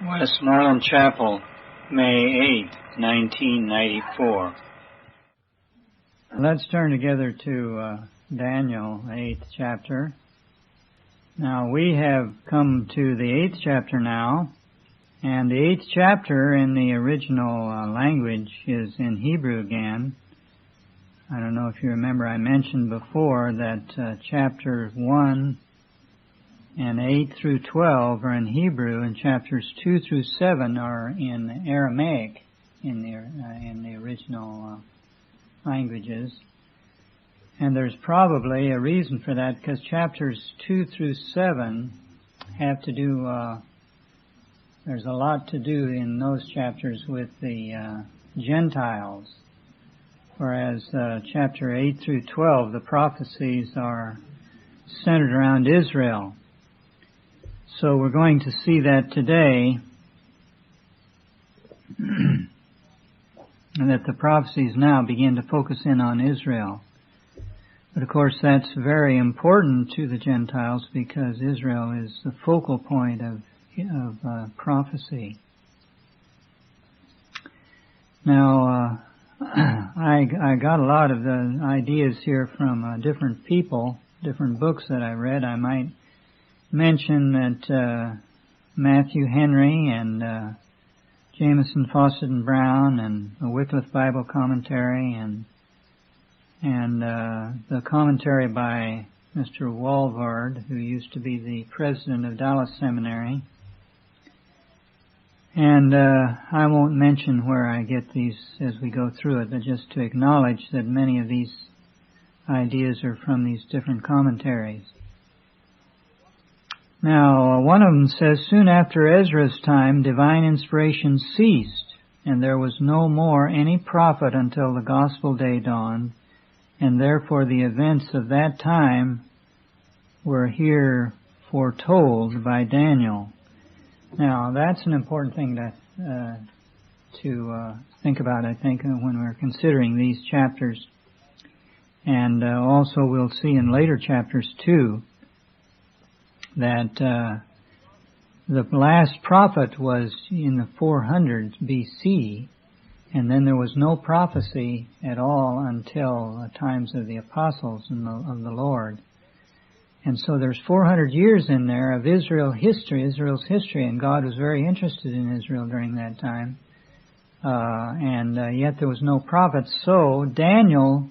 Westmoreland Chapel, May 8, 1994. Let's turn together to Daniel, 8th chapter. Now, we have come to the 8th chapter now, and the 8th chapter in the original language is in Hebrew again. I don't know if you remember, I mentioned before that chapter 1 and 8 through 12 are in Hebrew, and chapters 2 through 7 are in Aramaic in the original languages. And there's probably a reason for that, because chapters 2 through 7 have to do, there's a lot to do in those chapters with the Gentiles, whereas chapter 8 through 12, the prophecies are centered around Israel. So we're going to see that today, and that the prophecies now begin to focus in on Israel. But of course that's very important to the Gentiles, because Israel is the focal point of prophecy. Now, I got a lot of the ideas here from different people, different books that I read. I might mention that Matthew Henry and Jameson, Fawcett and Brown and the Wycliffe Bible Commentary and the commentary by Mr. Walvard, who used to be the president of Dallas Seminary. And I won't mention where I get these as we go through it, but just to acknowledge that many of these ideas are from these different commentaries. Now, one of them says, soon after Ezra's time, divine inspiration ceased, and there was no more any prophet until the gospel day dawned, and therefore the events of that time were here foretold by Daniel. Now, that's an important thing to think about, I think, when we're considering these chapters. And also we'll see in later chapters, too, that the last prophet was in the 400s BC, and then there was no prophecy at all until the times of the apostles and of the Lord. And so there's 400 years in there of Israel's history, and God was very interested in Israel during that time. And yet there was no prophet. So Daniel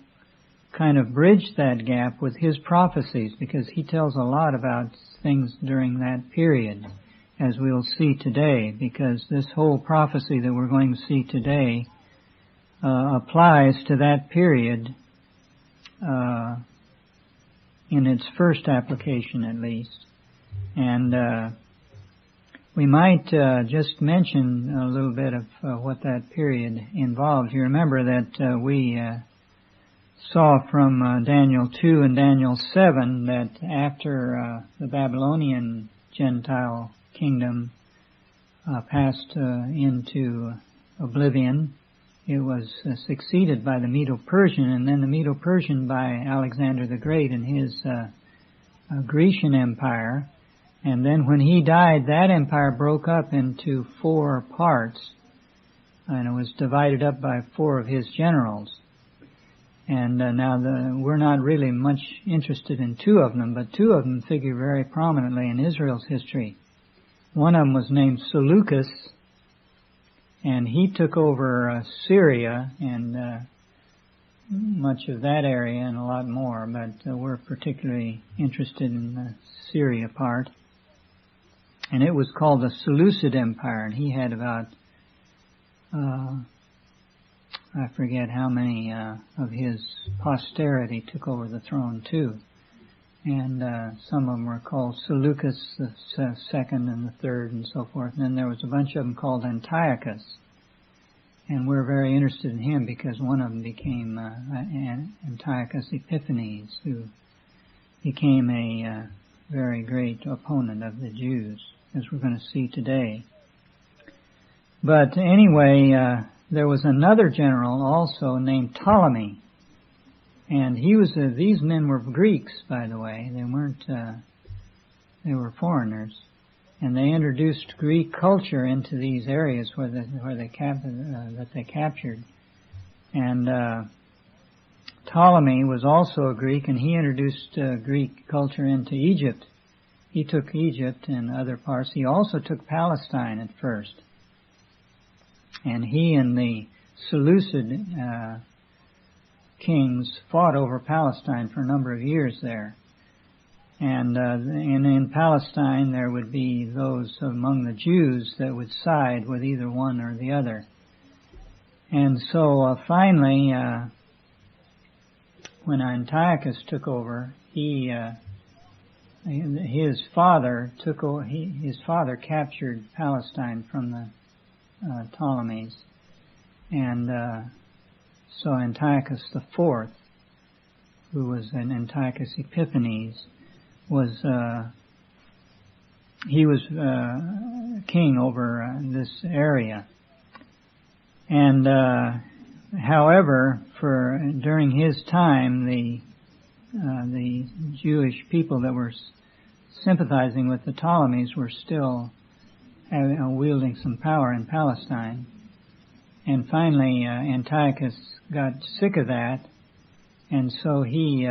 kind of bridged that gap with his prophecies, because he tells a lot about things during that period, as we'll see today, because this whole prophecy that we're going to see today applies to that period in its first application, at least. And we might just mention a little bit of what that period involves. You remember that we saw from Daniel 2 and Daniel 7 that after the Babylonian Gentile kingdom passed into oblivion, it was succeeded by the Medo-Persian, and then the Medo-Persian by Alexander the Great and his Grecian Empire. And then when he died, that empire broke up into 4 parts, and it was divided up by 4 of his generals. And now we're not really much interested in 2 of them, but 2 of them figure very prominently in Israel's history. One of them was named Seleucus, and he took over Syria and much of that area and a lot more, but we're particularly interested in the Syria part. And it was called the Seleucid Empire, and he had about I forget how many of his posterity took over the throne too. And some of them were called Seleucus the second and the third and so forth. And then there was a bunch of them called Antiochus. And we're very interested in him because one of them became Antiochus Epiphanes, who became a very great opponent of the Jews, as we're going to see today. But anyway, there was another general also named Ptolemy, and he was. These men were Greeks, by the way. They weren't. They were foreigners, And they introduced Greek culture into these areas that they captured. And Ptolemy was also a Greek, and he introduced Greek culture into Egypt. He took Egypt and other parts. He also took Palestine at first. And he and the Seleucid kings fought over Palestine for a number of years there. And in Palestine there would be those among the Jews that would side with either one or the other. And so finally, when Antiochus took over, his father captured Palestine from the Ptolemies, and so Antiochus IV, who was an Antiochus Epiphanes, was king over this area. And however, during his time, the Jewish people that were sympathizing with the Ptolemies were still wielding some power in Palestine. And finally, Antiochus got sick of that, and so he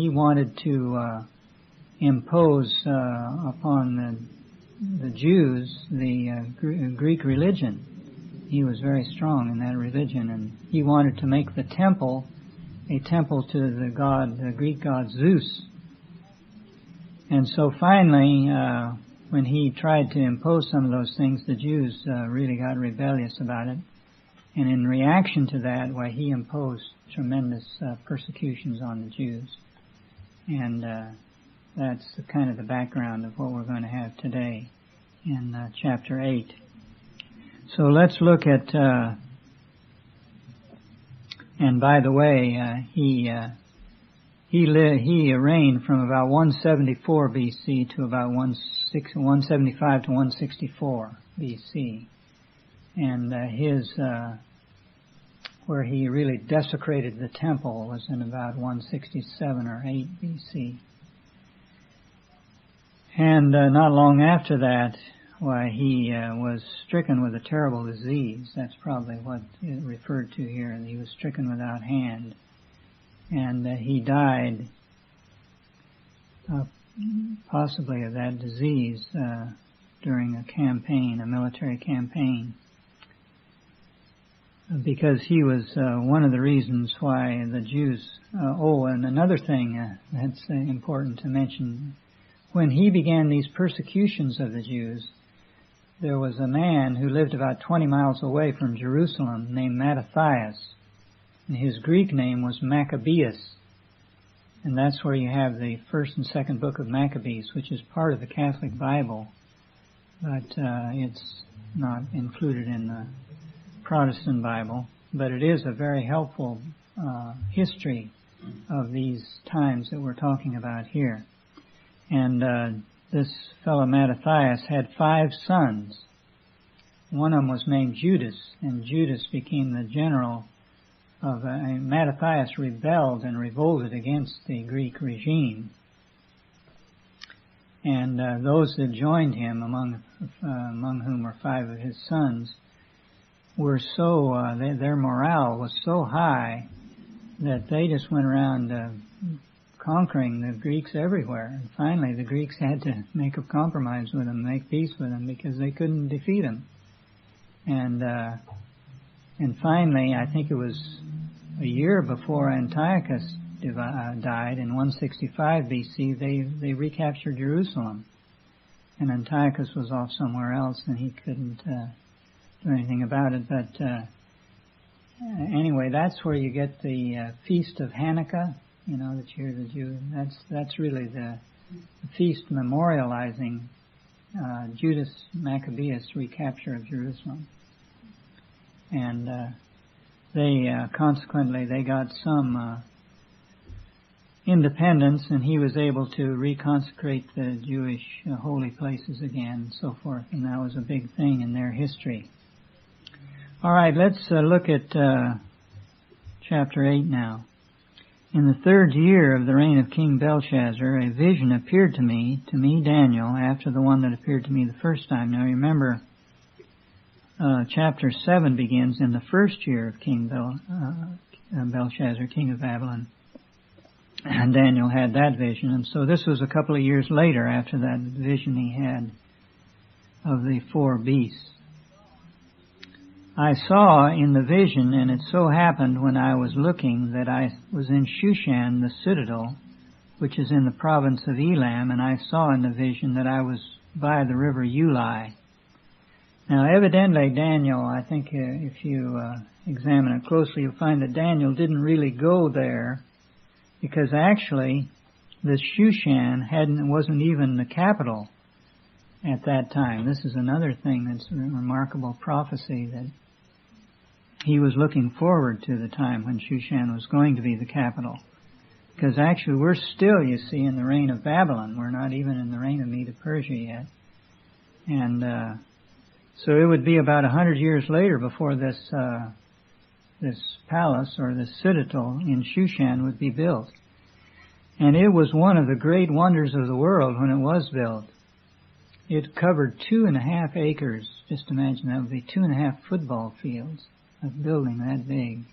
wanted to impose upon the Jews the Greek religion. He was very strong in that religion, and he wanted to make the temple a temple to the Greek god Zeus. And so finally, when he tried to impose some of those things, the Jews really got rebellious about it. And in reaction to that, he imposed tremendous persecutions on the Jews. And that's kind of the background of what we're going to have today in chapter 8. So let's look at, and by the way, he reigned from about 174 BC to about 175 to 164 BC. And where he really desecrated the temple was in about 167 or 8 BC. And not long after that, he was stricken with a terrible disease. That's probably what it referred to here. And he was stricken without hand. And he died possibly of that disease during a military campaign. Because he was one of the reasons why the Jews... and another thing that's important to mention. When he began these persecutions of the Jews, there was a man who lived about 20 miles away from Jerusalem named Mattathias. And his Greek name was Maccabeus. And that's where you have the first and second book of Maccabees, which is part of the Catholic Bible. But it's not included in the Protestant Bible. But it is a very helpful history of these times that we're talking about here. And this fellow Mattathias had 5 sons. One of them was named Judas, and Judas became the general of... Mattathias rebelled and revolted against the Greek regime. And those that joined him, among whom were 5 of his sons, were so... their morale was so high that they just went around... conquering the Greeks everywhere. And finally the Greeks had to make a compromise with them, make peace with them, because they couldn't defeat them. And finally, I think it was a year before Antiochus died, in 165 BC, they recaptured Jerusalem. And Antiochus was off somewhere else, and he couldn't do anything about it. But anyway, that's where you get the Feast of Hanukkah. You know, that you're the Jew. That's really the feast memorializing Judas Maccabeus' recapture of Jerusalem. And consequently they got some independence, and he was able to reconsecrate the Jewish holy places again, and so forth. And that was a big thing in their history. All right, let's look at chapter 8 now. In the 3rd year of the reign of King Belshazzar, a vision appeared to me, Daniel, after the one that appeared to me the first time. Now remember, chapter 7 begins in the 1st year of King Belshazzar, king of Babylon. And Daniel had that vision. And so this was a couple of years later after that vision he had of the 4 beasts. I saw in the vision, and it so happened when I was looking, that I was in Shushan, the citadel, which is in the province of Elam, and I saw in the vision that I was by the river Ulai. Now evidently Daniel, I think if you examine it closely, you'll find that Daniel didn't really go there, because actually this Shushan wasn't even the capital at that time. This is another thing that's a remarkable prophecy, that he was looking forward to the time when Shushan was going to be the capital. Because actually we're still, you see, in the reign of Babylon. We're not even in the reign of Medo-Persia yet. And so it would be about 100 years later before this palace or this citadel in Shushan would be built. And it was one of the great wonders of the world when it was built. It covered 2.5 acres. Just imagine, that would be 2.5 football fields. A building that big.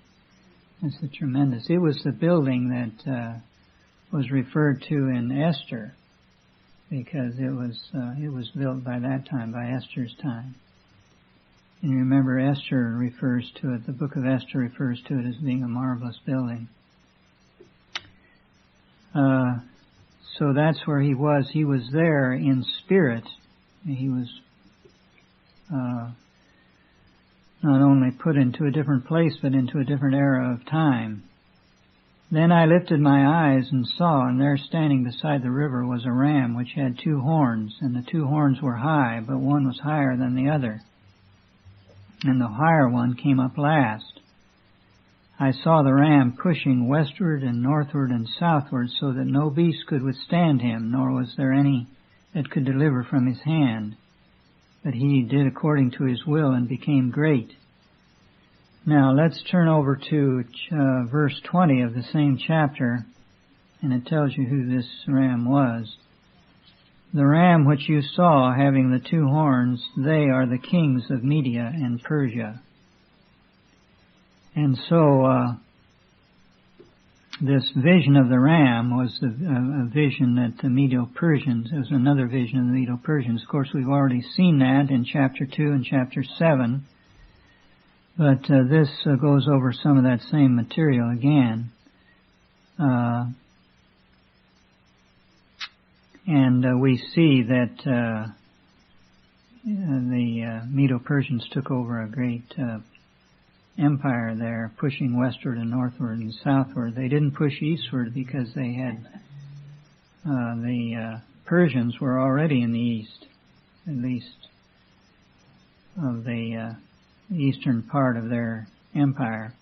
It's a tremendous. It was the building that was referred to in Esther, because it was built by that time, by Esther's time. And you remember, Esther refers to it. The book of Esther refers to it as being a marvelous building. So that's where he was. He was there in spirit. He was not only put into a different place, but into a different era of time. Then I lifted my eyes and saw, and there standing beside the river was a ram which had 2 horns, and the 2 horns were high, but one was higher than the other. And the higher one came up last. I saw the ram pushing westward and northward and southward, so that no beast could withstand him, nor was there any that could deliver from his hand. But he did according to his will and became great. Now let's turn over to verse 20 of the same chapter, and it tells you who this ram was. The ram which you saw having the 2 horns, they are the kings of Media and Persia. And so this vision of the ram was a vision that the Medo-Persians, it was another vision of the Medo-Persians. Of course, we've already seen that in chapter 2 and chapter 7, but this goes over some of that same material again. And we see that the Medo-Persians took over a great empire there, pushing westward and northward and southward. They didn't push eastward because they had the Persians were already in the east, at least of the eastern part of their empire.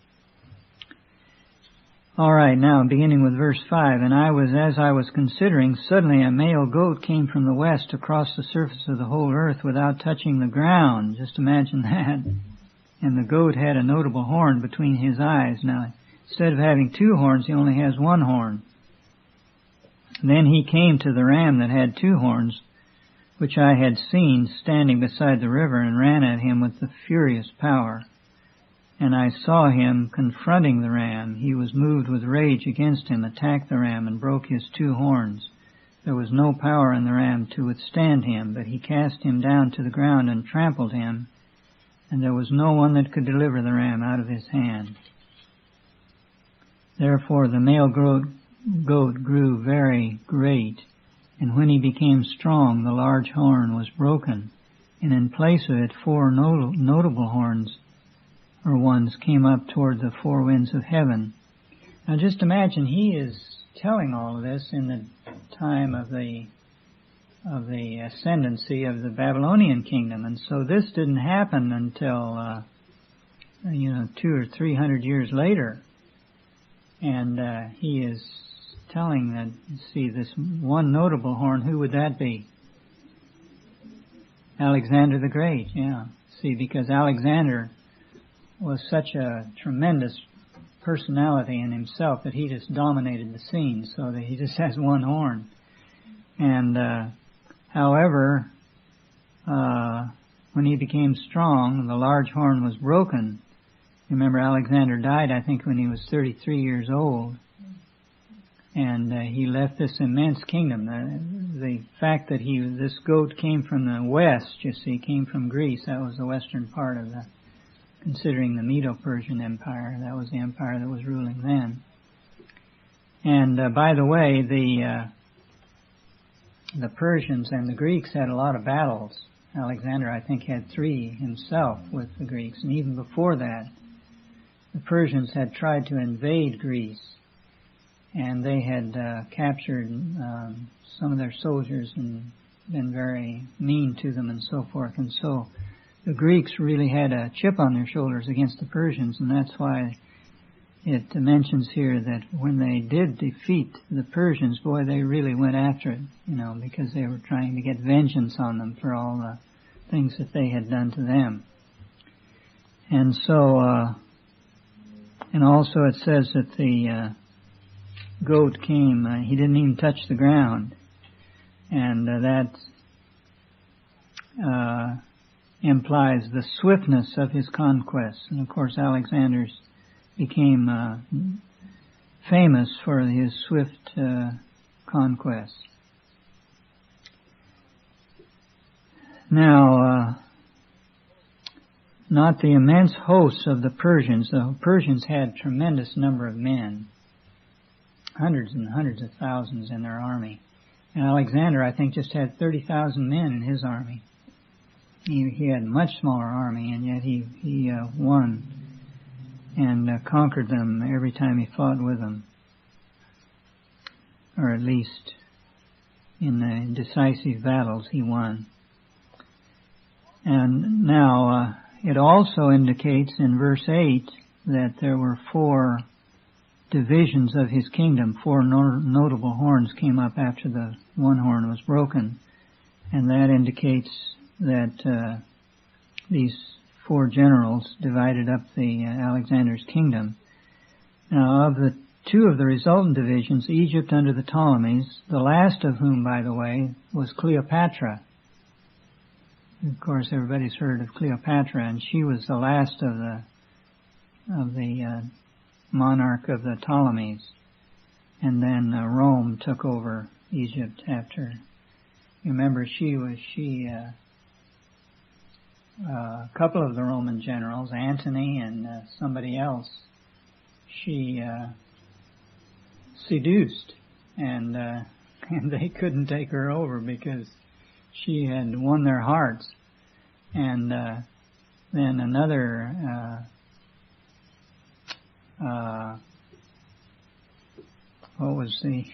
All right, now beginning with verse 5, and as I was considering, suddenly a male goat came from the west across the surface of the whole earth without touching the ground. Just imagine that. And the goat had a notable horn between his eyes. Now, instead of having 2 horns, he only has 1 horn. Then he came to the ram that had 2 horns, which I had seen standing beside the river, and ran at him with the furious power. And I saw him confronting the ram. He was moved with rage against him, attacked the ram, and broke his 2 horns. There was no power in the ram to withstand him, but he cast him down to the ground and trampled him, and there was no one that could deliver the ram out of his hand. Therefore the male goat grew very great, and when he became strong, the large horn was broken, and in place of it 4 notable horns, or ones, came up toward the 4 winds of heaven. Now just imagine, he is telling all of this in the time of the ascendancy of the Babylonian kingdom, and so this didn't happen until 200 or 300 years later. And he is telling that, see, this one notable horn, who would that be? Alexander the Great, yeah. See, because Alexander was such a tremendous personality in himself, that he just dominated the scene, so that he just has one horn. And however, when he became strong, the large horn was broken. Remember, Alexander died, I think, when he was 33 years old. And he left this immense kingdom. The fact that this goat came from the west, you see, came from Greece. That was the western part of considering the Medo-Persian Empire. That was the empire that was ruling then. And by the way, the Persians and the Greeks had a lot of battles. Alexander, I think, had 3 himself with the Greeks. And even before that, the Persians had tried to invade Greece. And they had captured some of their soldiers and been very mean to them and so forth. And so the Greeks really had a chip on their shoulders against the Persians, and that's why it mentions here that when they did defeat the Persians, boy, they really went after it, because they were trying to get vengeance on them for all the things that they had done to them. And so, and also it says that the goat came, he didn't even touch the ground, and that implies the swiftness of his conquests. And of course Alexander's became famous for his swift conquests. Now, not the immense hosts of the Persians. The Persians had tremendous number of men, hundreds and hundreds of thousands in their army. And Alexander, I think, just had 30,000 men in his army. He had a much smaller army, and yet he won and conquered them every time he fought with them, or at least in the decisive battles he won. And now it also indicates in verse 8 that there were 4 divisions of his kingdom. 4 notable horns came up after the one horn was broken, and that indicates that these 4 generals divided up the Alexander's kingdom. Now, of the 2 of the resultant divisions, Egypt under the Ptolemies, the last of whom, by the way, was Cleopatra. Of course, everybody's heard of Cleopatra, and she was the last of the monarch of the Ptolemies. And then Rome took over Egypt after. You remember, a couple of the Roman generals, Antony and somebody else, she seduced, and they couldn't take her over because she had won their hearts. And then another, what was the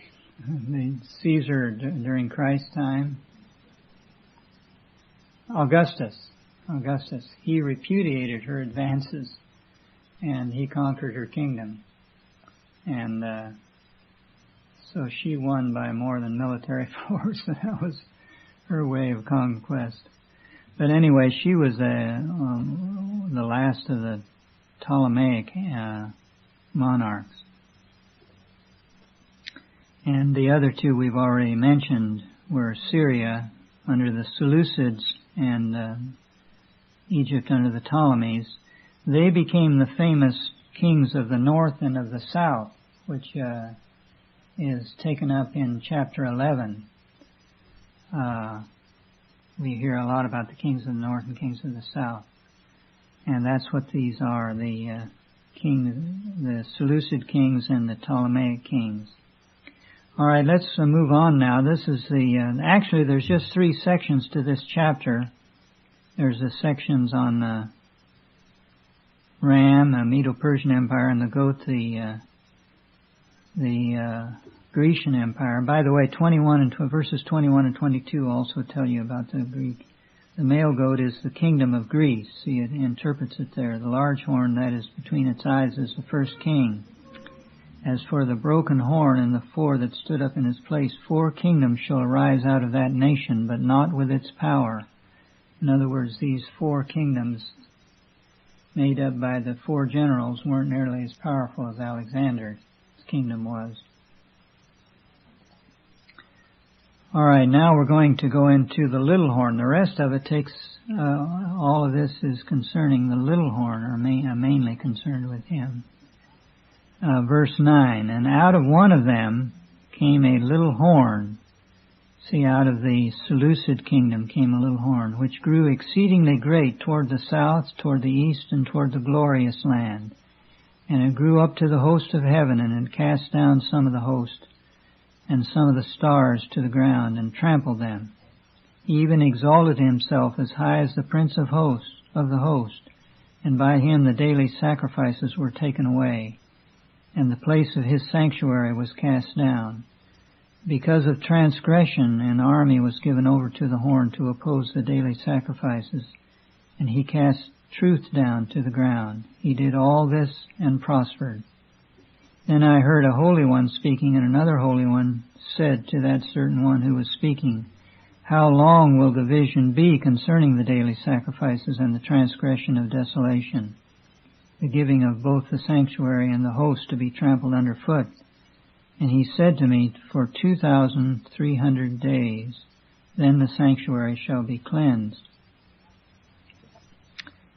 Caesar during Christ's time? Augustus, he repudiated her advances, and he conquered her kingdom. And so she won by more than military force. That was her way of conquest. But anyway, she was the last of the Ptolemaic monarchs. And the other 2 we've already mentioned were Syria under the Seleucids and Egypt under the Ptolemies. They became the famous kings of the north and of the south, which is taken up in chapter 11. We hear a lot about the kings of the north and kings of the south. And that's what these are, the Seleucid kings and the Ptolemaic kings. All right, let's move on now. This is actually there's just 3 sections to this chapter. There's the sections on Ram, the Medo-Persian Empire, and the goat, the Grecian Empire. By the way, verses 21 and 22 also tell you about the Greek. The male goat is the kingdom of Greece. See, it interprets it there. The large horn that is between its eyes is the first king. As for the broken horn and the 4 that stood up in his place, 4 kingdoms shall arise out of that nation, but not with its power. In other words, these 4 kingdoms made up by the 4 generals weren't nearly as powerful as Alexander's kingdom was. All right, now we're going to go into the little horn. The rest of it takes, all of this is concerning the little horn, or mainly concerned with him. Verse 9, and out of one of them came a little horn. See, out of the Seleucid kingdom came a little horn, which grew exceedingly great toward the south, toward the east, and toward the glorious land. And it grew up to the host of heaven, and it cast down some of the host, and some of the stars to the ground, and trampled them. He even exalted himself as high as the prince of the host, and by him the daily sacrifices were taken away, and the place of his sanctuary was cast down. Because of transgression, an army was given over to the horn to oppose the daily sacrifices, and he cast truth down to the ground. He did all this and prospered. Then I heard a holy one speaking, and another holy one said to that certain one who was speaking, how long will the vision be concerning the daily sacrifices and the transgression of desolation, the giving of both the sanctuary and the host to be trampled underfoot? And he said to me, for 2,300 days, then the sanctuary shall be cleansed.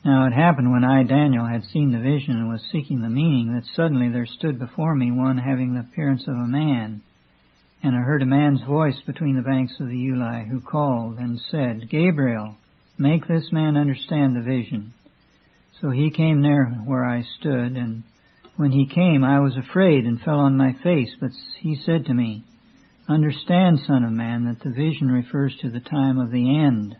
Now it happened when I, Daniel, had seen the vision and was seeking the meaning, that suddenly there stood before me one having the appearance of a man. And I heard a man's voice between the banks of the Uli, who called and said, Gabriel, make this man understand the vision. So he came near where I stood, and when he came I was afraid and fell on my face. But he said to me, understand, Son of Man, that the vision refers to the time of the end.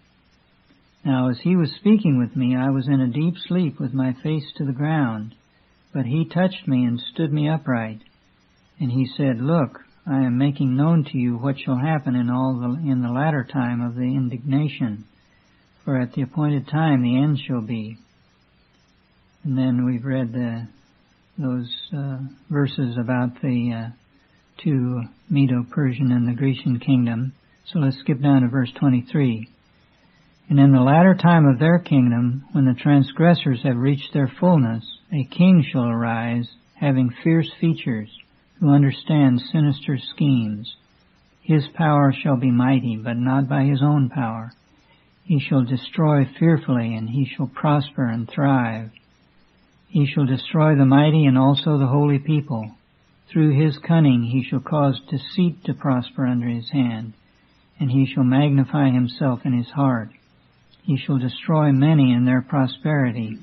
Now as he was speaking with me, I was in a deep sleep with my face to the ground. But he touched me and stood me upright. And he said, look, I am making known to you what shall happen in the latter time of the indignation. For at the appointed time the end shall be. And then we've read those verses about the 2 Medo-Persian and the Grecian kingdom. So let's skip down to verse 23. And in the latter time of their kingdom, when the transgressors have reached their fullness, a king shall arise, having fierce features, who understands sinister schemes. His power shall be mighty, but not by his own power. He shall destroy fearfully, and he shall prosper and thrive. He shall destroy the mighty and also the holy people. Through his cunning he shall cause deceit to prosper under his hand, and he shall magnify himself in his heart. He shall destroy many in their prosperity.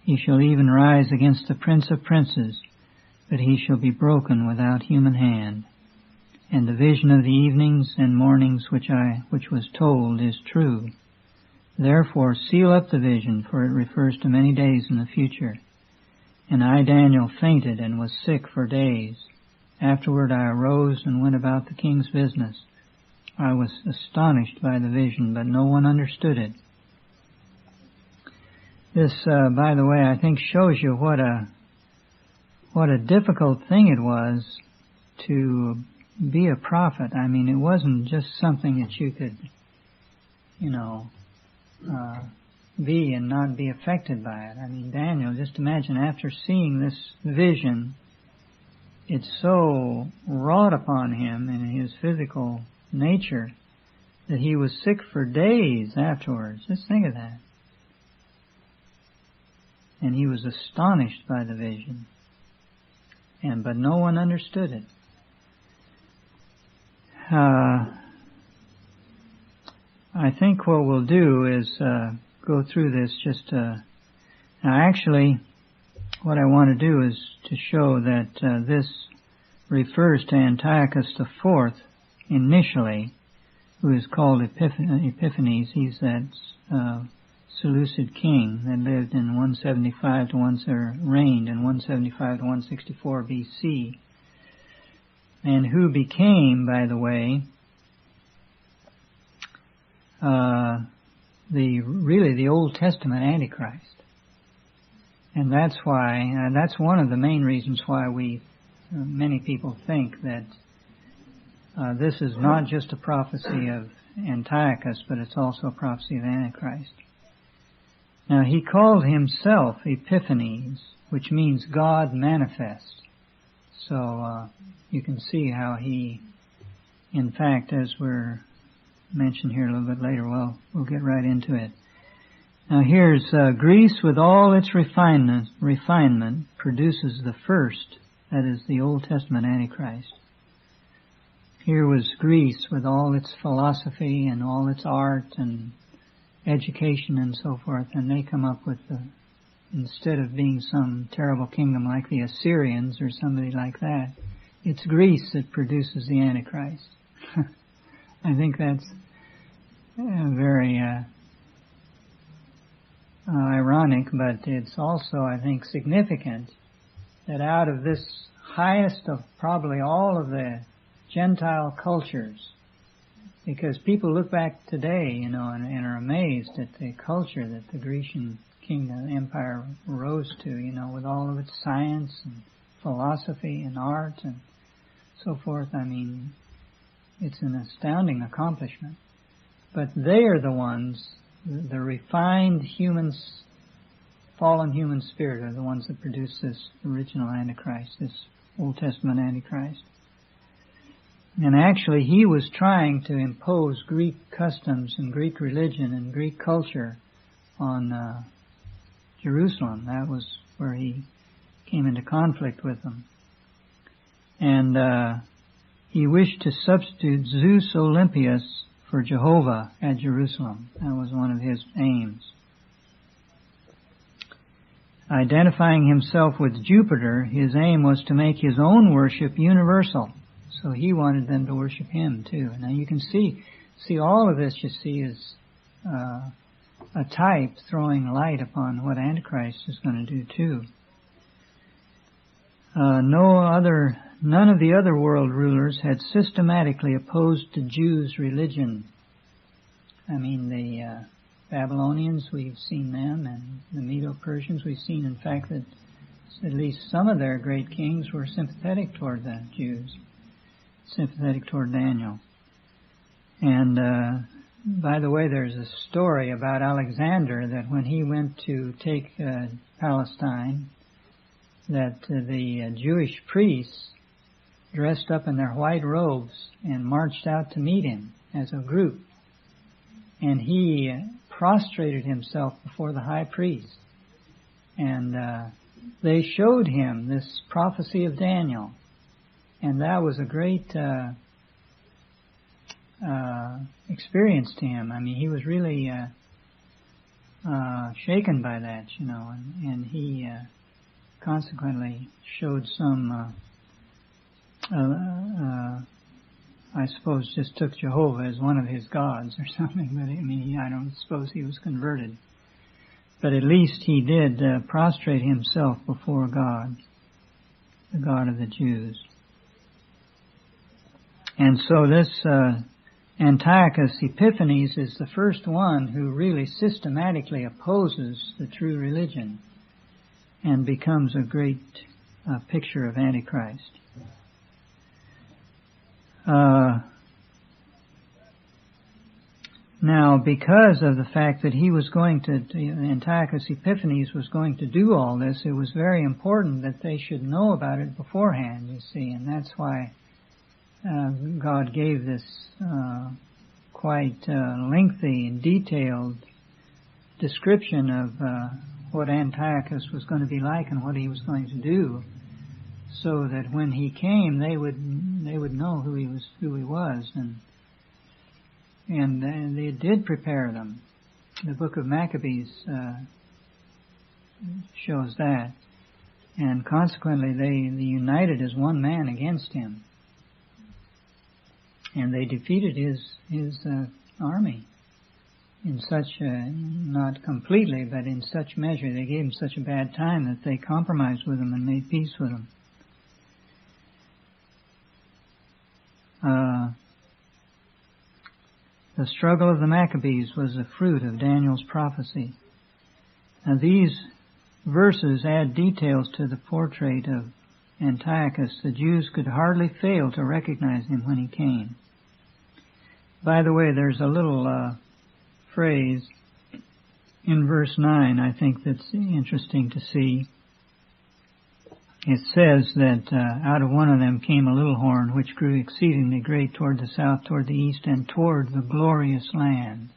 He shall even rise against the prince of princes, but he shall be broken without human hand. And the vision of the evenings and mornings which was told is true. Therefore seal up the vision, for it refers to many days in the future. And I, Daniel, fainted and was sick for days. Afterward I arose and went about the king's business. I was astonished by the vision, but no one understood it. This, by the way, I think shows you what a difficult thing it was to be a prophet. I mean, it wasn't just something that you could, be and not be affected by it. I mean, Daniel, just imagine after seeing this vision, it so wrought upon him in his physical nature that he was sick for days afterwards. Just think of that. And he was astonished by the vision. But no one understood it. I think what we'll do is go through this now actually, what I want to do is to show that this refers to Antiochus IV initially, who is called Epiphanes. He's that Seleucid king that lived in 175 to reigned in 175 to 164 BC, and who became, by the way, the Old Testament Antichrist. And that's why that's one of the main reasons why many people think that this is not just a prophecy of Antiochus, but it's also a prophecy of Antichrist. Now, he called himself Epiphanes, which means God manifest. So you can see how he, in fact, as we're mentioned here a little bit later, well, we'll get right into it. Now here's Greece with all its refinement produces the first, that is the Old Testament Antichrist. Here was Greece with all its philosophy and all its art and education and so forth, and they come up with instead of being some terrible kingdom like the Assyrians or somebody like that, it's Greece that produces the Antichrist. I think that's very ironic, but it's also, I think, significant that out of this highest of probably all of the Gentile cultures, because people look back today, and are amazed at the culture that the Grecian kingdom empire rose to, with all of its science and philosophy and art and so forth. I mean, it's an astounding accomplishment. But they are the ones, the refined humans, fallen human spirit are the ones that produce this original Antichrist, this Old Testament Antichrist. And actually he was trying to impose Greek customs and Greek religion and Greek culture on Jerusalem. That was where he came into conflict with them. And he wished to substitute Zeus Olympius for Jehovah at Jerusalem. That was one of his aims. Identifying himself with Jupiter, his aim was to make his own worship universal. So he wanted them to worship him too. Now you can see all of this, you see, is a type throwing light upon what Antichrist is going to do too. None of the other world rulers had systematically opposed the Jews' religion. I mean, the Babylonians, we've seen them, and the Medo-Persians, we've seen, in fact, that at least some of their great kings were sympathetic toward the Jews, sympathetic toward Daniel. And by the way, there's a story about Alexander that when he went to take Palestine, that the Jewish priests dressed up in their white robes and marched out to meet him as a group. And he prostrated himself before the high priest. And they showed him this prophecy of Daniel. And that was a great experience to him. I mean, he was really shaken by that, and he consequently showed some I suppose just took Jehovah as one of his gods or something, but I mean, I don't suppose he was converted. But at least he did prostrate himself before God, the God of the Jews. And so this Antiochus Epiphanes is the first one who really systematically opposes the true religion and becomes a great picture of Antichrist. Now, because of the fact that he was going to, Antiochus Epiphanes was going to do all this, it was very important that they should know about it beforehand, you see, and that's why God gave this quite lengthy and detailed description of what Antiochus was going to be like and what he was going to do, so that when he came, they would know who he was, and they did prepare them. The book of Maccabees shows that, and consequently they united as one man against him, and they defeated his army in such not completely, but in such measure. They gave him such a bad time that they compromised with him and made peace with him. The struggle of the Maccabees was the fruit of Daniel's prophecy. Now these verses add details to the portrait of Antiochus. The Jews could hardly fail to recognize him when he came. By the way, there's a little phrase in verse 9, I think that's interesting to see. It says that out of one of them came a little horn, which grew exceedingly great toward the south, toward the east, and toward the glorious land.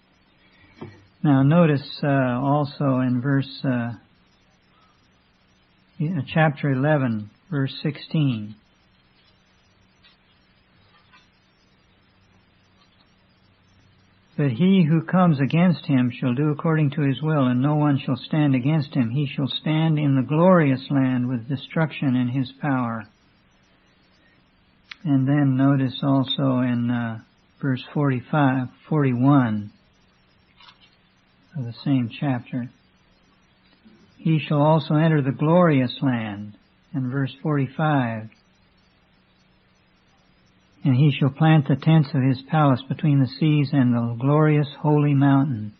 Now notice also in verse chapter 11, verse 16. But he who comes against him shall do according to his will, and no one shall stand against him. He shall stand in the glorious land with destruction in his power. And then notice also in verse 41 of the same chapter. He shall also enter the glorious land. And verse 45. And he shall plant the tents of his palace between the seas and the glorious holy mountain.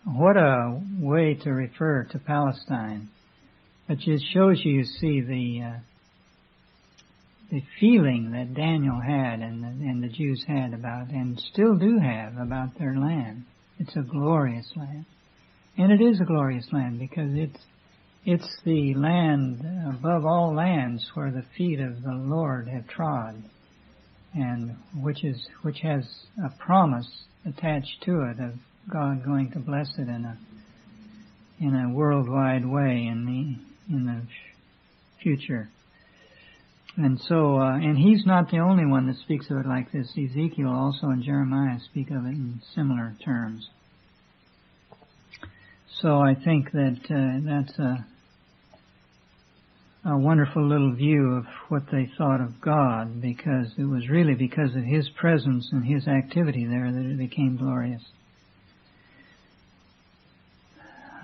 What a way to refer to Palestine. But it shows you see, the feeling that Daniel had and the Jews had about, and still do have, about their land. It's a glorious land. And it is a glorious land because it's the land above all lands where the feet of the Lord have trod, and which has a promise attached to it of God going to bless it in a worldwide way in the future. And so, and he's not the only one that speaks of it like this. Ezekiel also and Jeremiah speak of it in similar terms. So I think that that's a wonderful little view of what they thought of God, because it was really because of His presence and His activity there that it became glorious.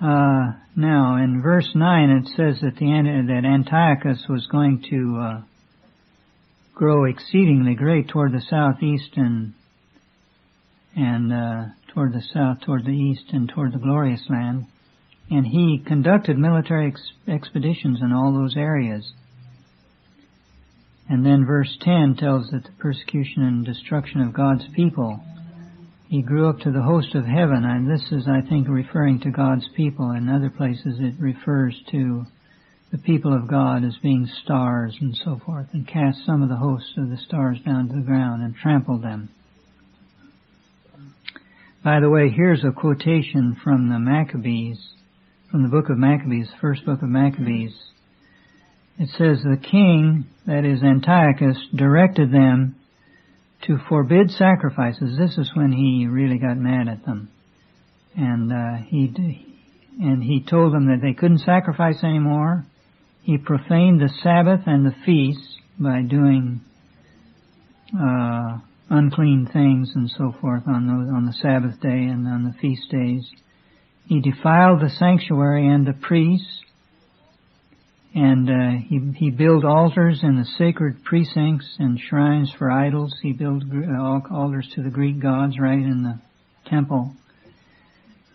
Now, in verse 9 it says that Antiochus was going to grow exceedingly great toward the southeast and toward the south, toward the east, and toward the glorious land. And he conducted military expeditions in all those areas. And then verse 10 tells that the persecution and destruction of God's people. He grew up to the host of heaven, and this is, I think, referring to God's people. In other places it refers to the people of God as being stars and so forth, and cast some of the hosts of the stars down to the ground and trampled them. By the way, here's a quotation from the Maccabees, from the book of Maccabees, first book of Maccabees. It says, the king, that is Antiochus, directed them to forbid sacrifices. This is when he really got mad at them. And he told them that they couldn't sacrifice anymore. He profaned the Sabbath and the feasts by doing unclean things and so forth on the Sabbath day and on the feast days. He defiled the sanctuary and the priests, and he built altars in the sacred precincts and shrines for idols. He built altars to the Greek gods right in the temple.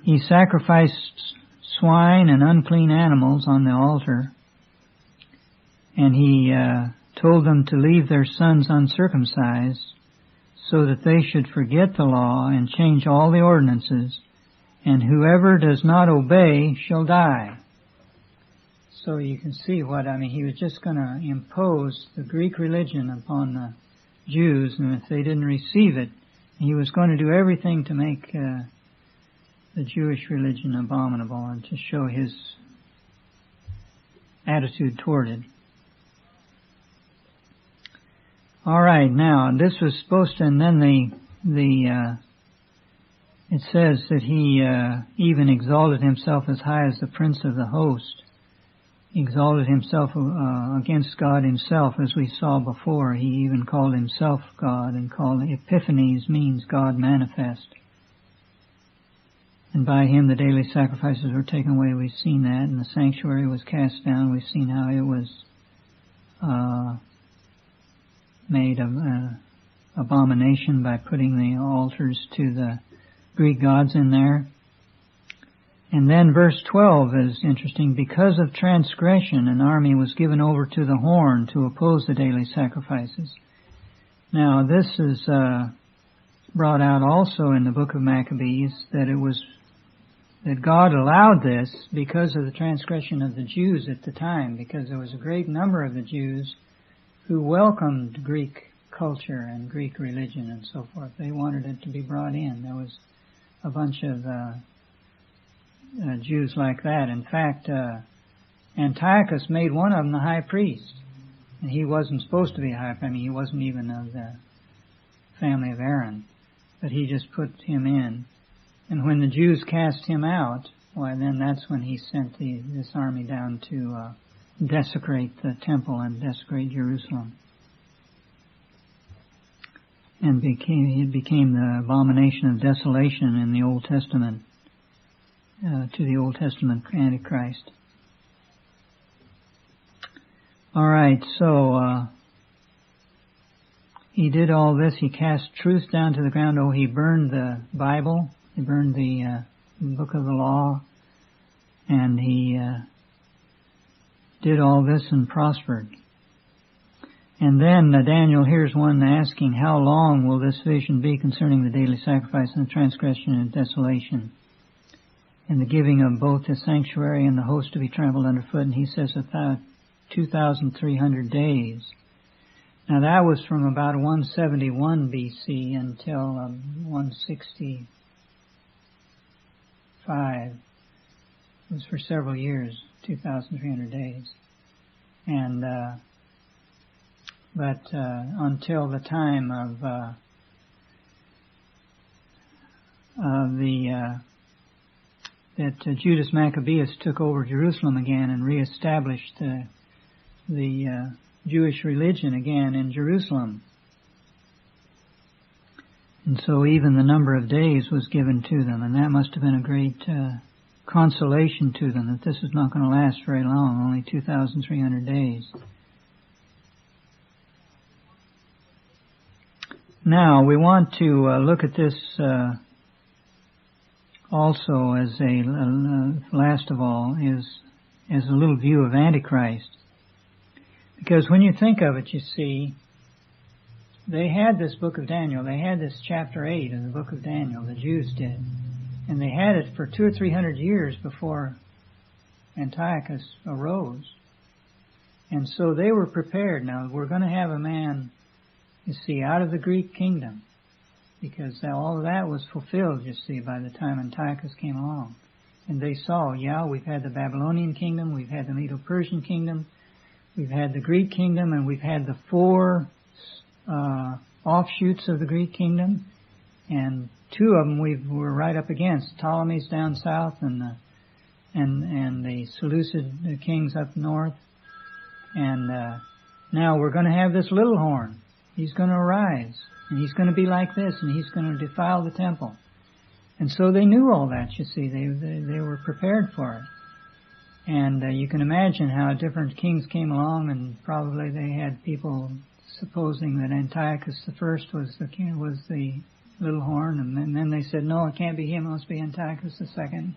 He sacrificed swine and unclean animals on the altar, and he told them to leave their sons uncircumcised so that they should forget the law and change all the ordinances, and whoever does not obey shall die. So you can see he was just going to impose the Greek religion upon the Jews, and if they didn't receive it, he was going to do everything to make the Jewish religion abominable and to show his attitude toward it. All right, now this was supposed to, and then it says that he even exalted himself as high as the prince of the host. He exalted himself against God himself, as we saw before. He even called himself God, and called Epiphanes means God manifest. And by him the daily sacrifices were taken away. We've seen that, and the sanctuary was cast down. We've seen how it was made an abomination by putting the altars to the Greek gods in there. And then verse 12 is interesting. Because of transgression, an army was given over to the horn to oppose the daily sacrifices. Now this is brought out also in the book of Maccabees, that that God allowed this because of the transgression of the Jews at the time, because there was a great number of the Jews who welcomed Greek culture and Greek religion and so forth. They wanted it to be brought in. There was a bunch of Jews like that. In fact, Antiochus made one of them the high priest. And he wasn't supposed to be a high priest. I mean, he wasn't even of the family of Aaron. But he just put him in. And when the Jews cast him out, why, then that's when he sent this army down to desecrate the temple and desecrate Jerusalem. And it became the abomination of desolation in the Old Testament, to the Old Testament Antichrist. All right, so he did all this. He cast truth down to the ground. Oh, he burned the Bible. He burned the book of the law. And he did all this and prospered. And then Daniel hears one asking, how long will this vision be concerning the daily sacrifice and the transgression and desolation, and the giving of both the sanctuary and the host to be trampled underfoot? And he says 2,300 days. Now that was from about 171 BC until 165. It was for several years, 2,300 days. And but until the time of that Judas Maccabeus took over Jerusalem again and reestablished the Jewish religion again in Jerusalem. And so even the number of days was given to them, and that must have been a great consolation to them, that this is not going to last very long, only 2,300 days. Now, we want to look at this also as last of all, as a little view of Antichrist. Because when you think of it, you see, they had this book of Daniel. They had this chapter 8 in the book of Daniel, the Jews did. And they had it for 200 or 300 years before Antiochus arose. And so they were prepared. Now, we're going to have a man, you see, out of the Greek kingdom, because all of that was fulfilled, you see, by the time Antiochus came along. And they saw, we've had the Babylonian kingdom, we've had the Medo-Persian kingdom, we've had the Greek kingdom, and we've had the 4 offshoots of the Greek kingdom, and 2 of them we're right up against, Ptolemy's down south and the Seleucid kings up north. And now we're going to have this little horn. He's going to arise, and he's going to be like this, and he's going to defile the temple. And so they knew all that, you see. They were prepared for it. And you can imagine how different kings came along, and probably they had people supposing that Antiochus I was the king, was the little horn, and then they said, no, it can't be him, it must be Antiochus II.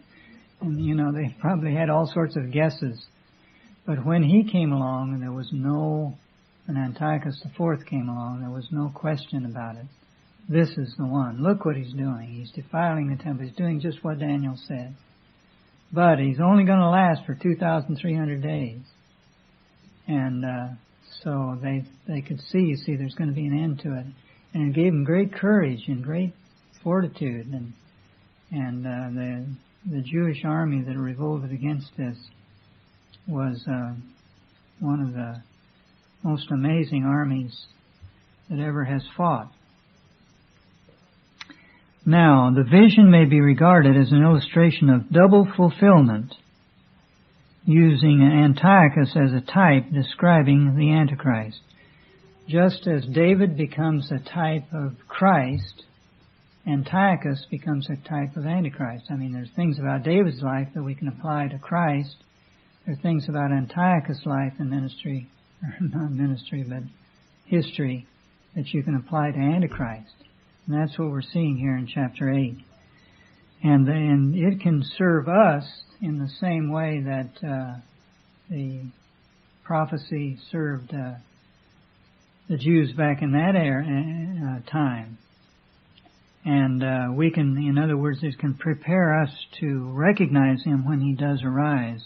And, they probably had all sorts of guesses. But when he came along, and when Antiochus IV came along, there was no question about it. This is the one. Look what he's doing. He's defiling the temple. He's doing just what Daniel said. But he's only going to last for 2,300 days. And so they could see, there's going to be an end to it. And it gave them great courage and great fortitude. And the Jewish army that revolted against this was one of the most amazing armies that ever has fought. Now, the vision may be regarded as an illustration of double fulfillment, using Antiochus as a type describing the Antichrist. Just as David becomes a type of Christ, Antiochus becomes a type of Antichrist. I mean, there's things about David's life that we can apply to Christ. There are things about Antiochus' life and ministry, or not ministry, but history, that you can apply to Antichrist. And that's what we're seeing here in chapter 8. And it can serve us in the same way that the prophecy served the Jews back in that time. And we can, in other words, it can prepare us to recognize him when he does arise.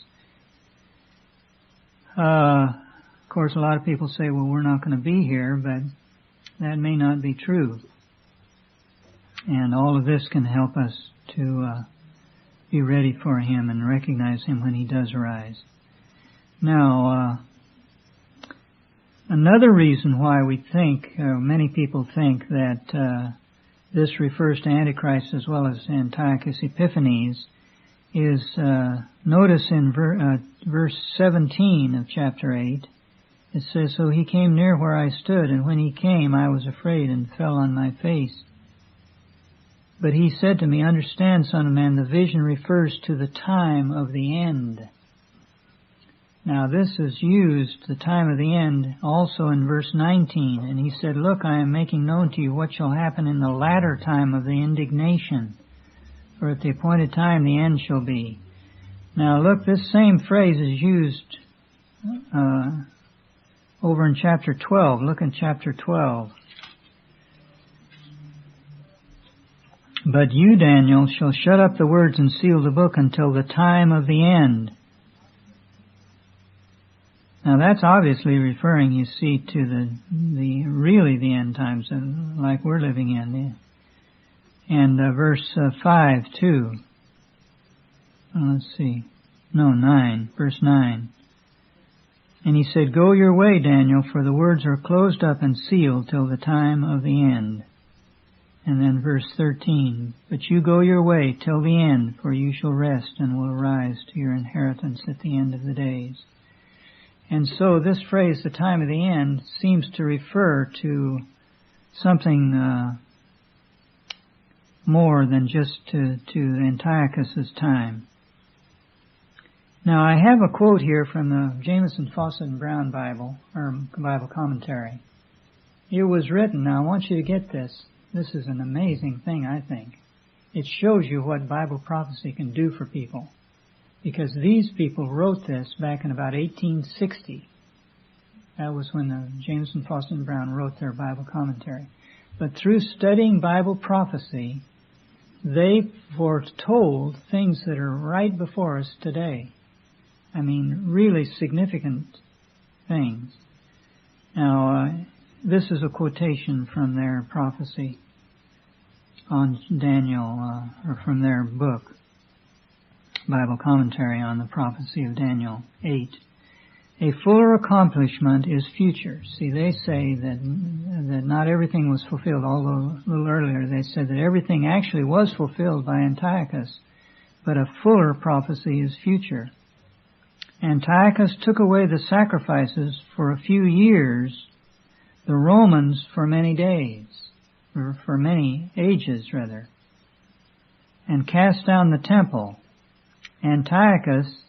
Of course, a lot of people say, well, we're not going to be here, but that may not be true. And all of this can help us to be ready for him and recognize him when he does arise. Now, another reason why we think, many people think that this refers to Antichrist as well as Antiochus Epiphanes is, notice in verse 17 of chapter 8, it says, "So he came near where I stood, and when he came I was afraid and fell on my face. But he said to me, 'Understand, Son of Man, the vision refers to the time of the end.'" Now this is used, the time of the end, also in verse 19. "And he said, Look, I am making known to you what shall happen in the latter time of the indignation. For at the appointed time the end shall be." Now look, this same phrase is used over in chapter 12. Look in chapter 12. "But you, Daniel, shall shut up the words and seal the book until the time of the end." Now that's obviously referring, you see, to the end times, like we're living in. And verse 5 too. Let's see. No, 9. Verse 9. "And he said, Go your way, Daniel, for the words are closed up and sealed till the time of the end." And then verse 13. "But you go your way till the end, for you shall rest and will arise to your inheritance at the end of the days." And so this phrase, the time of the end, seems to refer to something more than just to Antiochus's time. Now I have a quote here from the Jameson, Fawcett and Brown Bible, or Bible commentary. It was written, now I want you to get this. This is an amazing thing, I think. It shows you what Bible prophecy can do for people. Because these people wrote this back in about 1860. That was when the Jameson, Fawcett and Brown wrote their Bible commentary. But through studying Bible prophecy, they foretold things that are right before us today. I mean, really significant things. Now, this is a quotation from their prophecy on Daniel, or from their book, Bible commentary on the prophecy of Daniel 8. "A fuller accomplishment is future." See, they say that not everything was fulfilled, although a little earlier they said that everything actually was fulfilled by Antiochus, but a fuller prophecy is future. "Antiochus took away the sacrifices for a few years, the Romans for many days, or for many ages rather, and cast down the temple." Antiochus,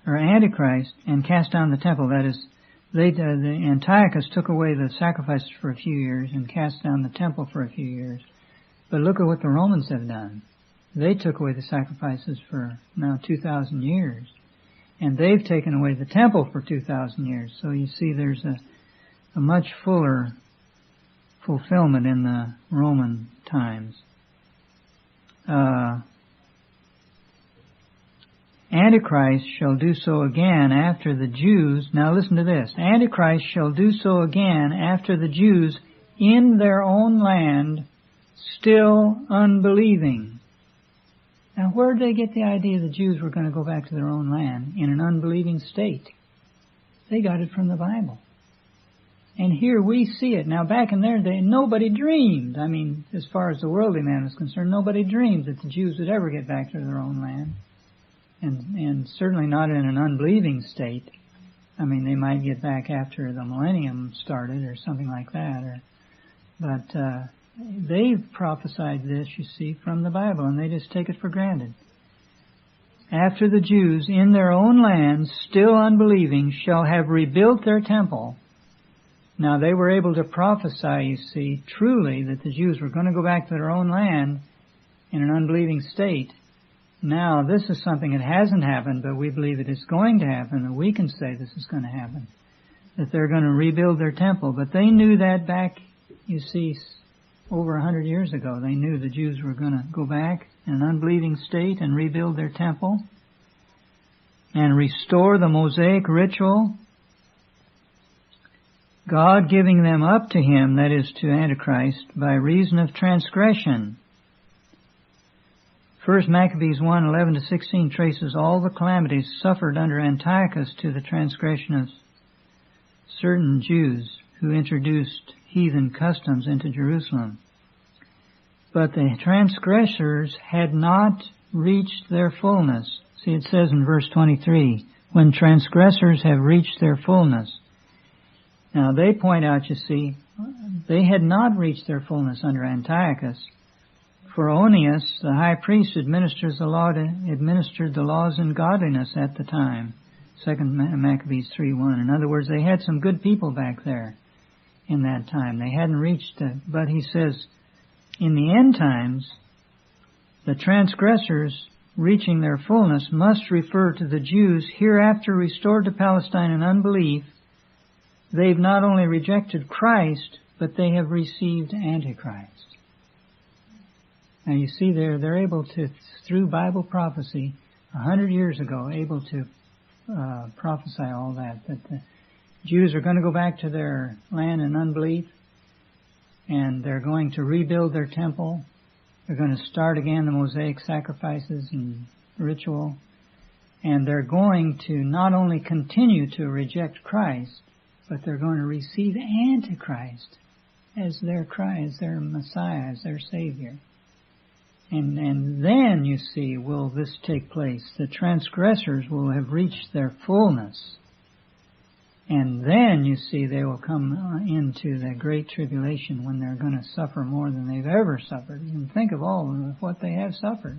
or Antichrist, and cast down the temple. That is, Antiochus took away the sacrifices for a few years and cast down the temple for a few years. But look at what the Romans have done. They took away the sacrifices for now 2,000 years. And they've taken away the temple for 2,000 years. So you see there's a much fuller fulfillment in the Roman times. "Antichrist shall do so again after the Jews." Now listen to this. "Antichrist shall do so again after the Jews in their own land, still unbelieving." Now where did they get the idea the Jews were going to go back to their own land in an unbelieving state? They got it from the Bible. And here we see it. Now back in their day, nobody dreamed. I mean, as far as the worldly man was concerned, nobody dreamed that the Jews would ever get back to their own land. And certainly not in an unbelieving state. I mean, they might get back after the millennium started or something like that. But they've prophesied this, you see, from the Bible, and they just take it for granted. "After the Jews in their own land, still unbelieving, shall have rebuilt their temple." Now they were able to prophesy, you see, truly that the Jews were going to go back to their own land in an unbelieving state. Now, this is something that hasn't happened, but we believe it is going to happen, and we can say this is going to happen, that they're going to rebuild their temple. But they knew that back, you see, over 100 years ago. They knew the Jews were going to go back in an unbelieving state and rebuild their temple and restore the Mosaic ritual. God giving them up to him, that is to Antichrist, by reason of transgression. 1 Maccabees 1:11-16 traces all the calamities suffered under Antiochus to the transgression of certain Jews who introduced heathen customs into Jerusalem. But the transgressors had not reached their fullness. See, it says in verse 23, when transgressors have reached their fullness. Now they point out, you see, they had not reached their fullness under Antiochus. For Onias, the high priest, administered the laws in godliness at the time. 2 Maccabees 3:1. In other words, they had some good people back there in that time. They hadn't reached it. But he says, in the end times, the transgressors reaching their fullness must refer to the Jews hereafter restored to Palestine in unbelief. They've not only rejected Christ, but they have received Antichrist. Now you see they're able to, through Bible prophecy, 100 years ago, able to prophesy all that the Jews are going to go back to their land in unbelief, and they're going to rebuild their temple. They're going to start again the Mosaic sacrifices and ritual, and they're going to not only continue to reject Christ, but they're going to receive Antichrist as their Christ, as their Messiah, as their Savior. And then, you see, will this take place. The transgressors will have reached their fullness. And then, you see, they will come into the great tribulation when they're going to suffer more than they've ever suffered. You can think of all of what they have suffered.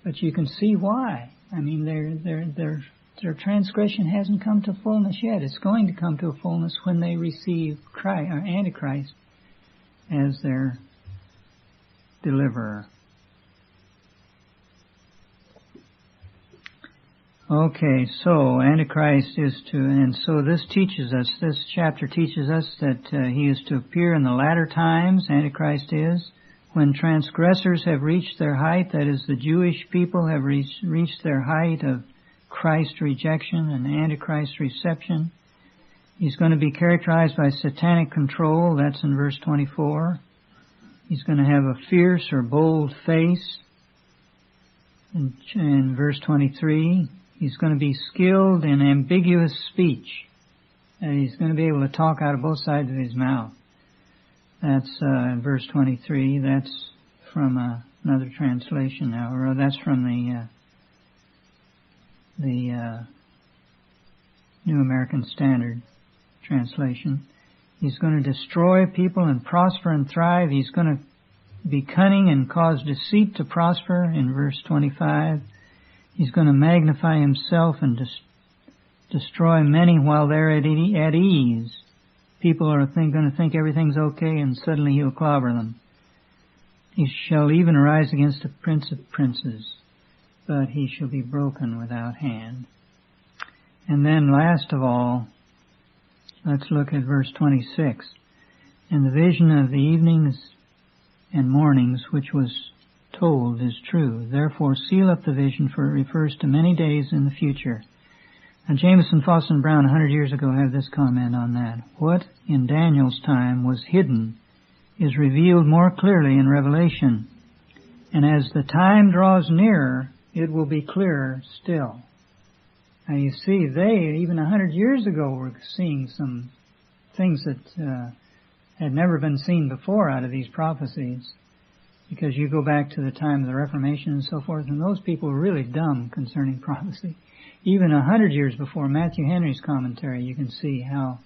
But you can see why. I mean, their transgression hasn't come to fullness yet. It's going to come to a fullness when they receive Christ, or Antichrist as their deliverer. Okay, so Antichrist is to, and so this chapter teaches us that he is to appear in the latter times, Antichrist is, when transgressors have reached their height, that is, the Jewish people have reached their height of Christ rejection and Antichrist reception. He's going to be characterized by satanic control, that's in verse 24. He's going to have a fierce or bold face. In verse 23, he's going to be skilled in ambiguous speech. He's going to be able to talk out of both sides of his mouth. That's in verse 23. That's from another translation now, or that's from the New American Standard translation. He's going to destroy people and prosper and thrive. He's going to be cunning and cause deceit to prosper in verse 25. He's going to magnify himself and destroy many while they're at ease. People are going to think everything's okay, and suddenly he'll clobber them. He shall even arise against the prince of princes, but he shall be broken without hand. And then last of all, let's look at verse 26. And the vision of the evenings and mornings which was told is true. Therefore seal up the vision, for it refers to many days in the future. Now Jameson, Foss, and Brown 100 years ago have this comment on that. What in Daniel's time was hidden is revealed more clearly in Revelation. And as the time draws nearer, it will be clearer still. Now you see, they, even 100 years ago, were seeing some things that had never been seen before out of these prophecies. Because you go back to the time of the Reformation and so forth, and those people were really dumb concerning prophecy. Even 100 years before Matthew Henry's commentary, you can see how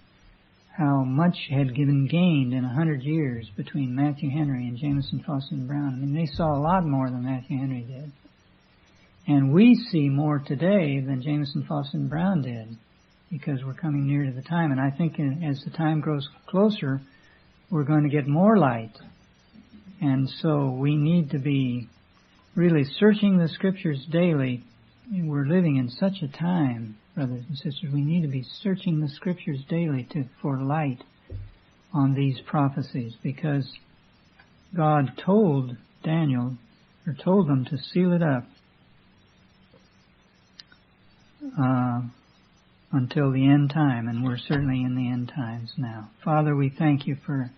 much had been gained in 100 years between Matthew Henry and Jameson, Foss, and Brown. I mean, they saw a lot more than Matthew Henry did. And we see more today than Jameson, Foss, and Brown did, because we're coming near to the time. And I think as the time grows closer, we're going to get more light. And so we need to be really searching the Scriptures daily. We're living in such a time, brothers and sisters, we need to be searching the Scriptures daily for light on these prophecies, because God told Daniel, or told them to seal it up until the end time, and we're certainly in the end times now. Father, we thank you for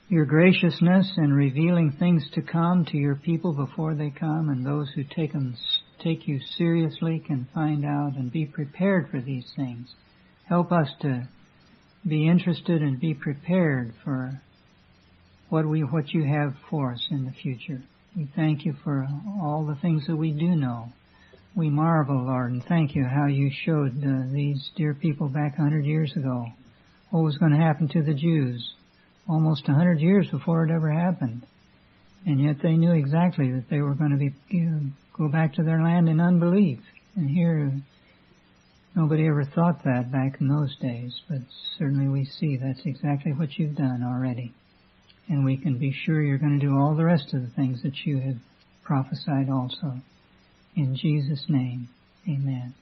your graciousness in revealing things to come to your people before they come, and those who take you seriously can find out and be prepared for these things. Help us to be interested and be prepared for what you have for us in the future. We thank you for all the things that we do know. We marvel, Lord, and thank you how you showed these dear people back 100 years ago what was going to happen to the Jews almost 100 years before it ever happened. And yet they knew exactly that they were going to go back to their land in unbelief. And here, nobody ever thought that back in those days, but certainly we see that's exactly what you've done already. And we can be sure you're going to do all the rest of the things that you have prophesied also. In Jesus' name, amen.